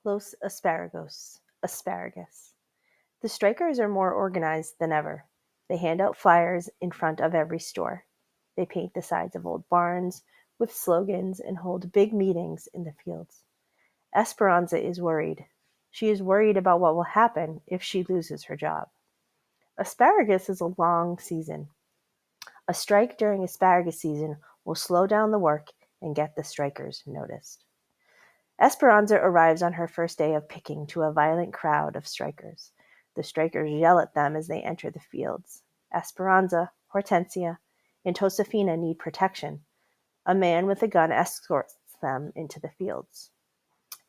Los Asparagus. The strikers are more organized than ever. They hand out flyers in front of every store. They paint the sides of old barns with slogans and hold big meetings in the fields. Esperanza is worried. She is worried about what will happen if she loses her job. Asparagus is a long season. A strike during asparagus season will slow down the work and get the strikers noticed. Esperanza arrives on her first day of picking to a violent crowd of strikers. The strikers yell at them as they enter the fields. Esperanza, Hortensia, and Tosefina need protection. A man with a gun escorts them into the fields.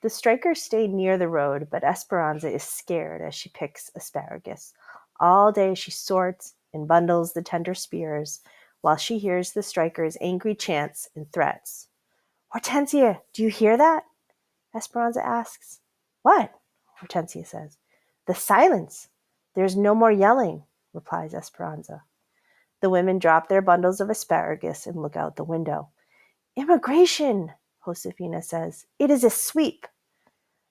The strikers stay near the road, but Esperanza is scared as she picks asparagus. All day she sorts and bundles the tender spears while she hears the strikers' angry chants and threats. "Hortensia, do you hear that?" Esperanza asks. "What?" Hortensia says. "The silence. There's no more yelling," replies Esperanza. The women drop their bundles of asparagus and look out the window. "Immigration," Josefina says. "It is a sweep."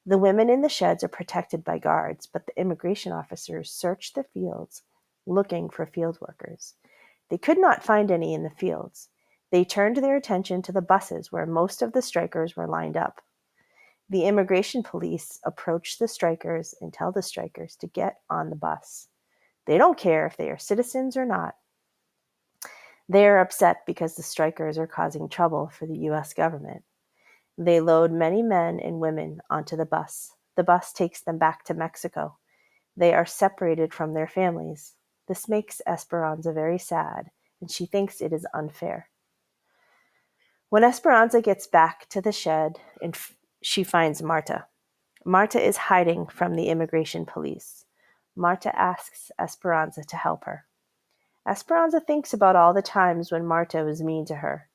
The women in the sheds are protected by guards, but the immigration officers search the fields looking for field workers. They could not find any in the fields. They turned their attention to the buses where most of the strikers were lined up. The immigration police approach the strikers and tell the strikers to get on the bus. They don't care if they are citizens or not. They are upset because the strikers are causing trouble for the U.S. government. They load many men and women onto the bus. The bus takes them back to Mexico. They are separated from their families. This makes Esperanza very sad, and she thinks it is unfair. When Esperanza gets back to the shed, she finds Marta. Marta is hiding from the immigration police. Marta asks Esperanza to help her. Esperanza thinks about all the times when Marta was mean to her.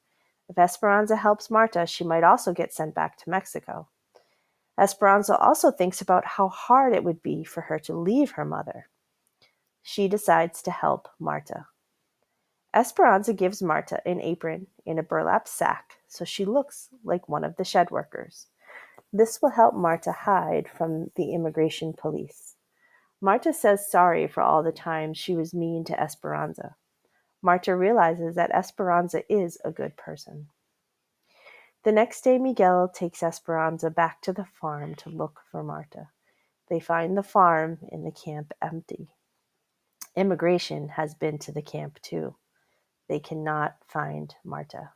If Esperanza helps Marta, she might also get sent back to Mexico. Esperanza also thinks about how hard it would be for her to leave her mother. She decides to help Marta. Esperanza gives Marta an apron in a burlap sack so she looks like one of the shed workers. This will help Marta hide from the immigration police. Marta says sorry for all the times she was mean to Esperanza. Marta realizes that Esperanza is a good person. The next day, Miguel takes Esperanza back to the farm to look for Marta. They find the farm and the camp empty. Immigration has been to the camp too. They cannot find Marta.